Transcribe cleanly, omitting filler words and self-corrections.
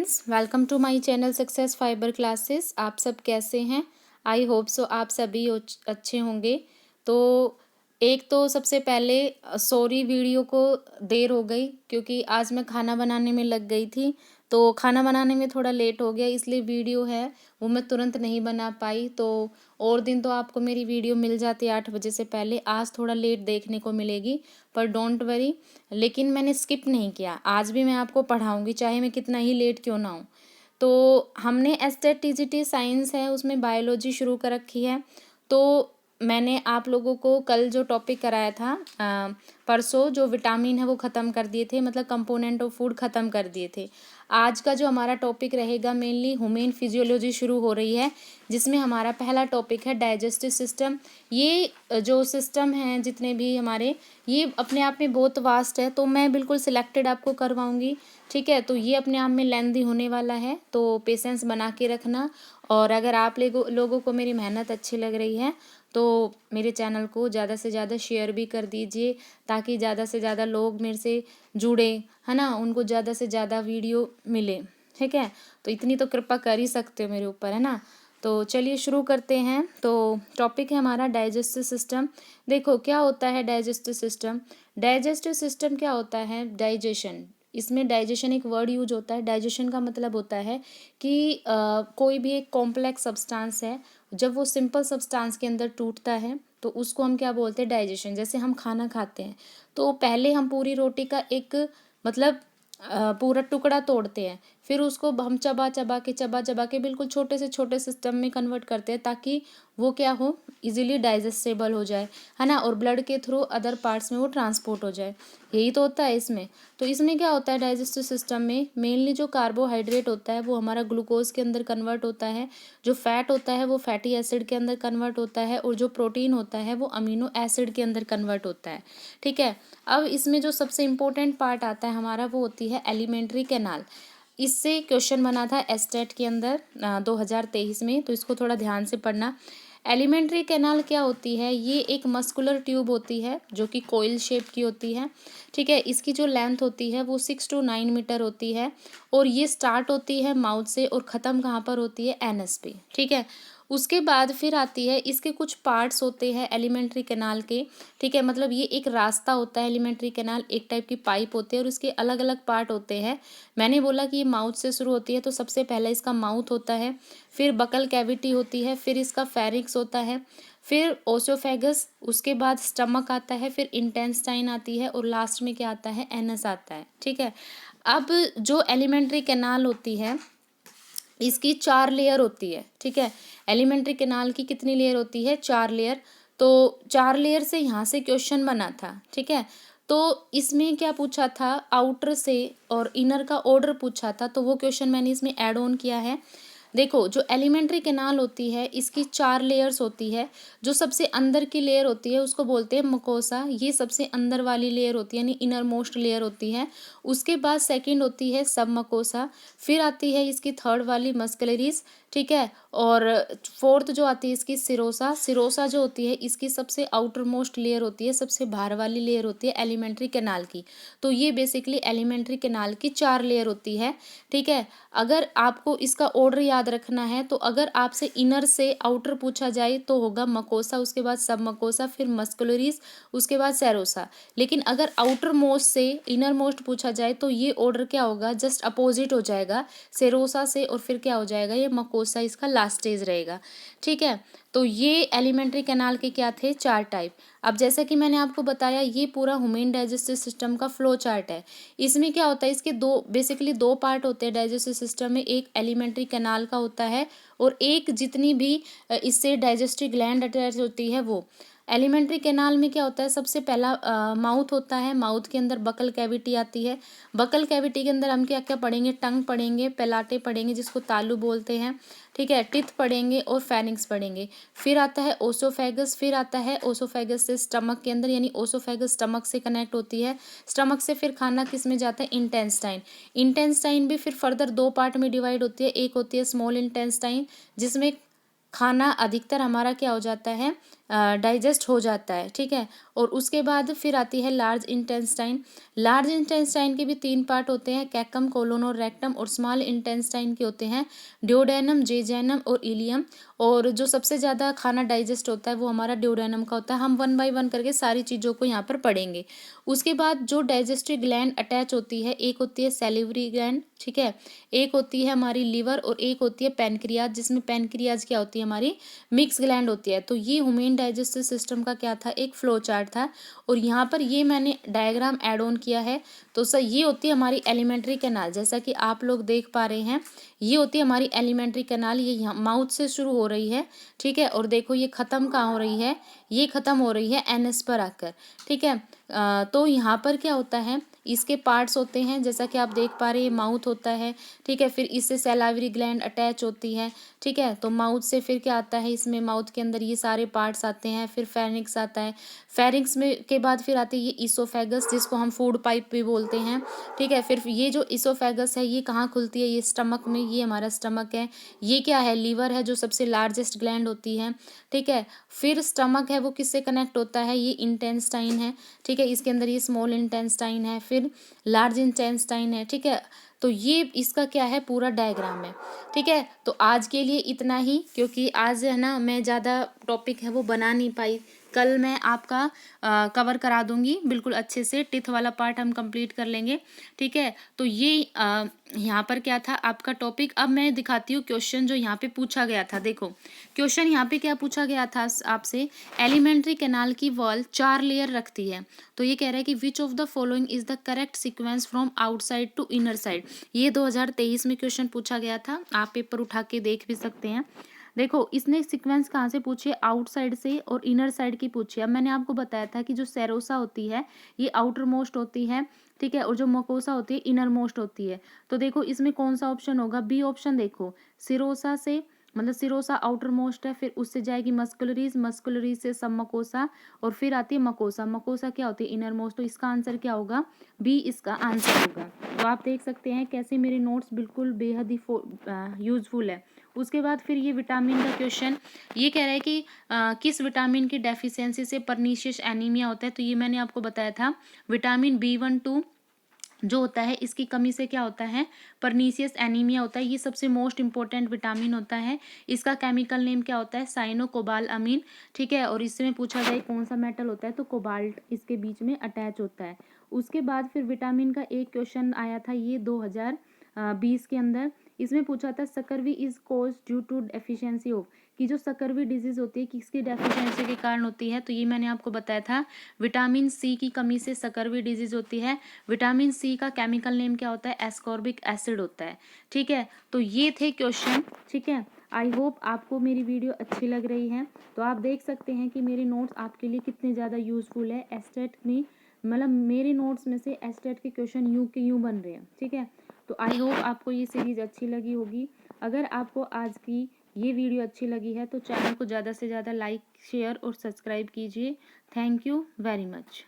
Friends, welcome to my channel success fiber classes. आप सब कैसे हैं? आई होप सो आप सभी अच्छे होंगे। तो एक तो सबसे पहले सॉरी, वीडियो को देर हो गई क्योंकि आज मैं खाना बनाने में लग गई थी। तो खाना बनाने में थोड़ा लेट हो गया, इसलिए वीडियो है वो मैं तुरंत नहीं बना पाई। तो और दिन तो आपको मेरी वीडियो मिल जाती है 8 बजे से पहले, आज थोड़ा लेट देखने को मिलेगी, पर डोंट वरी। लेकिन मैंने स्किप नहीं किया, आज भी मैं आपको पढ़ाऊंगी चाहे मैं कितना ही लेट क्यों ना हूँ। तो हमने एस्टेट टीजीटी साइंस है उसमें बायोलॉजी शुरू कर रखी है। तो मैंने आप लोगों को कल जो टॉपिक कराया था परसों, जो विटामिन है वो ख़त्म कर दिए थे, मतलब कंपोनेंट ऑफ फूड ख़त्म कर दिए थे। आज का जो हमारा टॉपिक रहेगा मेनली ह्यूमन फिजियोलॉजी शुरू हो रही है, जिसमें हमारा पहला टॉपिक है डाइजेस्टिव सिस्टम। ये जो सिस्टम हैं जितने भी हमारे, ये अपने आप में बहुत वास्ट है, तो मैं बिल्कुल सिलेक्टेड आपको करवाऊंगी। ठीक है, तो ये अपने आप में लेंदी होने वाला है, तो पेशेंस बना के रखना। और अगर आप लोगों को मेरी मेहनत अच्छी लग रही है तो मेरे चैनल को ज़्यादा से ज़्यादा शेयर भी कर दीजिए, ताकि ज़्यादा से ज़्यादा लोग मेरे से जुड़े, है ना, उनको ज़्यादा से ज़्यादा वीडियो मिले। ठीक है, तो इतनी तो कृपा कर ही सकते हो मेरे ऊपर, है ना। तो चलिए शुरू करते हैं। तो टॉपिक है हमारा डाइजेस्टिव सिस्टम। देखो क्या होता है डाइजेस्टिव सिस्टम। डाइजेस्टिव सिस्टम क्या होता है? डाइजेशन, इसमें डाइजेशन एक वर्ड यूज होता है। डाइजेशन का मतलब होता है कि कोई भी एक कॉम्प्लेक्स सब्सटेंस है, जब वो सिंपल सब्सटेंस के अंदर टूटता है तो उसको हम क्या बोलते हैं? डाइजेशन। जैसे हम खाना खाते हैं तो पहले हम पूरी रोटी का एक मतलब पूरा टुकड़ा तोड़ते हैं, फिर उसको हम चबा चबा के बिल्कुल छोटे से छोटे सिस्टम में कन्वर्ट करते हैं, ताकि वो क्या हो, इजीली डाइजेस्टेबल हो जाए, है ना, और ब्लड के थ्रू अदर पार्ट्स में वो ट्रांसपोर्ट हो जाए। यही तो होता है इसमें। तो इसमें क्या होता है डाइजेस्टिव सिस्टम में? मेनली जो कार्बोहाइड्रेट होता है वो हमारा ग्लूकोज के अंदर कन्वर्ट होता है, जो फैट होता है वो फैटी एसिड के अंदर कन्वर्ट होता है, और जो प्रोटीन होता है वो अमीनो एसिड के अंदर कन्वर्ट होता है। ठीक है, अब इसमें जो सबसे इम्पोर्टेंट पार्ट आता है हमारा, वो होती है एलिमेंट्री कैनाल। इससे क्वेश्चन बना था एस्टेट के अंदर 2023 में, तो इसको थोड़ा ध्यान से पढ़ना। एलिमेंट्री कैनाल क्या होती है? ये एक मस्कुलर ट्यूब होती है जो कि कोयल शेप की होती है। ठीक है, इसकी जो लेंथ होती है वो 6 to 9 मीटर होती है, और ये स्टार्ट होती है माउथ से और ख़त्म कहाँ पर होती है? एनस पे। ठीक है, उसके बाद फिर आती है, इसके कुछ पार्ट्स होते हैं एलिमेंट्री कैनाल के। ठीक है, मतलब ये एक रास्ता होता है एलिमेंट्री कैनाल, एक टाइप की पाइप होती है और उसके अलग अलग पार्ट होते हैं। मैंने बोला कि ये माउथ से शुरू होती है, तो सबसे पहले इसका माउथ होता है, फिर बकल कैविटी होती है, फिर इसका फेरिक्स होता है, फिर ओसोफेगस, उसके बाद स्टमक आता है, फिर इंटेस्टाइन आती है, और लास्ट में क्या आता है? एनस आता है। ठीक है, अब जो एलिमेंट्री कैनाल होती है इसकी 4 लेयर होती है। ठीक है, एलिमेंट्री कैनाल की कितनी लेयर होती है? 4 लेयर। तो 4 लेयर से यहाँ से क्वेश्चन बना था। ठीक है, तो इसमें क्या पूछा था? आउटर से और इनर का ऑर्डर पूछा था, तो वो क्वेश्चन मैंने इसमें ऐड ऑन किया है। देखो, जो एलिमेंट्री कैनाल होती है इसकी 4 लेयर्स होती है। जो सबसे अंदर की लेयर होती है उसको बोलते हैं मकोसा, ये सबसे अंदर वाली लेयर होती है, यानी इनर मोस्ट लेयर होती है। उसके बाद सेकंड होती है सब मकोसा, फिर आती है इसकी थर्ड वाली मस्कुलरीज। ठीक है, और फोर्थ जो आती है इसकी सिरोसा। सिरोसा जो होती है इसकी सबसे आउटर मोस्ट लेयर होती है, सबसे बाहर वाली लेयर होती है एलिमेंट्री कैनाल की। तो ये बेसिकली एलिमेंट्री कैनाल की 4 लेयर होती है। ठीक है, अगर आपको इसका ऑर्डर याद रखना है तो अगर आपसे इनर से आउटर पूछा जाए तो होगा मकोसा, उसके बाद सब मकोसा, फिर मस्कुलरीज, उसके बाद सेरोसा। लेकिन अगर आउटर मोस्ट से इनर मोस्ट पूछा जाए तो ये ऑर्डर क्या होगा? जस्ट अपोजिट हो जाएगा, सेरोसा से, और फिर क्या हो जाएगा? ये मकोसा, इसका लास्ट स्टेज रहेगा। ठीक है, तो ये एलिमेंट्री कैनाल के क्या थे? 4 टाइप। अब जैसा कि मैंने आपको बताया, ये पूरा ह्यूमन डाइजेस्टिव सिस्टम का फ्लो चार्ट है। इसमें क्या होता है? इसके बेसिकली दो पार्ट होते हैं डाइजेस्टिव सिस्टम में। एक एलिमेंट्री कैनाल का होता है, और एक जितनी भी इससे डाइजेस्टिव ग्लैंड अटैच होती है वो। एलिमेंट्री कैनाल में क्या होता है? सबसे पहला माउथ होता है, माउथ के अंदर बकल कैविटी आती है। बकल कैविटी के अंदर हम क्या क्या पढ़ेंगे? टंग पढ़ेंगे, पेलाटे पढ़ेंगे जिसको तालू बोलते हैं। ठीक है, टिथ पढ़ेंगे और फेरिंक्स पढ़ेंगे। फिर आता है ओसोफेगस, फिर आता है ओसोफेगस से स्टमक के अंदर, यानी ओसोफेगस स्टमक से कनेक्ट होती है। स्टमक से फिर खाना किस में जाता है? इंटेस्टाइन। इंटेस्टाइन भी फिर फर्दर 2 पार्ट में डिवाइड होती है। एक होती है स्मॉल इंटेस्टाइन, जिसमें खाना अधिकतर हमारा क्या हो जाता है? डाइजेस्ट हो जाता है, ठीक है। और उसके बाद फिर आती है लार्ज इंटेस्टाइन। लार्ज इंटेस्टाइन के भी 3 पार्ट होते हैं, कैकम, कोलोन और रेक्टम। और स्मॉल इंटेस्टाइन के होते हैं ड्यूडेनम, जेजैनम और इलियम। और जो सबसे ज़्यादा खाना डाइजेस्ट होता है वो हमारा ड्यूडेनम का होता है। हम 1 बाय 1 करके सारी चीज़ों को यहाँ पर पढ़ेंगे। उसके बाद जो डाइजेस्टिव ग्लैंड अटैच होती है, एक होती है सैलिवरी ग्लैंड, ठीक है, एक होती है हमारी लिवर और एक होती है पैनक्रियाज, जिसमें पैनक्रियाज क्या होती है हमारी मिक्स ग्लैंड होती है। तो ये ह्यूमन डाइजेस्टिव सिस्टम का क्या था, एक फ्लो चार्ट था। और यहाँ पर ये मैंने डायग्राम ऐड ऑन किया है। तो सर ये होती है हमारी एलिमेंट्री कैनाल, जैसा कि आप लोग देख पा रहे हैं, ये होती है हमारी एलिमेंट्री कैनाल। ये यहाँ माउथ से शुरू हो रही है, ठीक है, और देखो ये ख़त्म कहाँ हो रही है, ये ख़त्म हो रही है एनएस पर आकर, ठीक है। तो यहाँ पर क्या होता है, इसके पार्ट्स होते हैं, जैसा कि आप देख पा रहे हैं, माउथ होता है, ठीक है, फिर इससे सैलावरी ग्लैंड अटैच होती है, ठीक है। तो माउथ से फिर क्या आता है, इसमें माउथ के अंदर ये सारे पार्ट्स आते हैं, फिर फेरिंक्स आता है, फेरिंक्स में के बाद फिर आती है ये ईसोफेगस, जिसको हम फूड पाइप भी बोलते हैं, ठीक है। फिर ये जो ईसोफेगस है ये कहाँ खुलती है, ये स्टमक में, ये हमारा स्टमक है। ये क्या है, लीवर है जो सबसे लार्जेस्ट ग्लैंड होती है, ठीक है। फिर स्टमक है वो किससे कनेक्ट होता है, ये इंटेस्टाइन है, ठीक है, इसके अंदर ये स्मॉल इंटेस्टाइन है, फिर लार्ज इंटेस्टाइन है, ठीक है। तो ये इसका क्या है, पूरा डायग्राम है, ठीक है। तो आज के लिए इतना ही, क्योंकि आज है ना मैं ज़्यादा टॉपिक है वो बना नहीं पाई। कल मैं आपका कवर करा दूंगी बिल्कुल अच्छे से, टिथ वाला पार्ट हम कंप्लीट कर लेंगे, ठीक है। तो ये यहाँ पर क्या था आपका टॉपिक। अब मैं दिखाती हूँ क्वेश्चन जो यहाँ पे पूछा गया था। देखो क्वेश्चन यहाँ पे क्या पूछा गया था आपसे, एलिमेंट्री कैनाल की वॉल 4 लेयर रखती है। तो ये कह रहा है कि which of the following is the correct sequence from outside to inner side. ये 2023 में क्वेश्चन पूछा गया था, आप पेपर उठा के देख भी सकते हैं। देखो इसने सीक्वेंस कहाँ से पूछी है, आउटसाइड से और इनर साइड की पूछी है। अब मैंने आपको बताया था कि जो सेरोसा होती है ये आउटर मोस्ट होती है, ठीक है, और जो मकोसा होती है इनर मोस्ट होती है। तो देखो इसमें कौन सा ऑप्शन होगा, बी ऑप्शन। देखो सिरोसा से, मतलब सिरोसा आउटर मोस्ट है, फिर उससे जाएगी मस्कुलरीज, मस्कुलरीज से सब मकोसा, और फिर आती है मकोसा। मकोसा क्या होती है, इनर मोस्ट। तो इसका आंसर क्या होगा, बी इसका आंसर होगा। तो आप देख सकते हैं कैसे मेरे नोट्स बिल्कुल बेहद ही यूजफुल है। उसके बाद फिर ये विटामिन का क्वेश्चन, ये कह रहा है कि किस विटामिन की डेफिशिएंसी से परनीशियस एनीमिया होता है। तो ये मैंने आपको बताया था, विटामिन B12 जो होता है इसकी कमी से क्या होता है, परनीशियस एनीमिया होता है। ये सबसे मोस्ट इंपॉर्टेंट विटामिन होता है। इसका केमिकल नेम क्या होता है, साइनो कोबाल अमीन, ठीक है। और इसमें पूछा जाए कौन सा मेटल होता है, तो कोबाल्ट इसके बीच में अटैच होता है। उसके बाद फिर विटामिन का एक क्वेश्चन आया था ये 2020 के अंदर। इसमें पूछा था scurvy is cause due to deficiency of, कि जो सकरवी डिजीज होती है किसकी डेफिशिएंसी के कारण होती है। तो ये मैंने आपको बताया था, विटामिन सी की कमी से सकरवी डिजीज होती है। विटामिन सी का केमिकल नेम क्या होता है, एस्कॉर्बिक एसिड होता है, ठीक है। तो ये थे क्वेश्चन, ठीक है। आई होप आपको मेरी वीडियो अच्छी लग रही है। तो आप देख सकते हैं कि मेरे नोट्स आपके लिए कितने ज़्यादा यूजफुल है। एस्टेट में मतलब मेरे नोट्स में से एस्टेट के क्वेश्चन यूं के यूं बन रहे हैं, ठीक है। तो आई होप आपको ये सीरीज़ अच्छी लगी होगी। अगर आपको आज की ये वीडियो अच्छी लगी है तो चैनल को ज़्यादा से ज़्यादा लाइक, शेयर और सब्सक्राइब कीजिए। Thank you very much.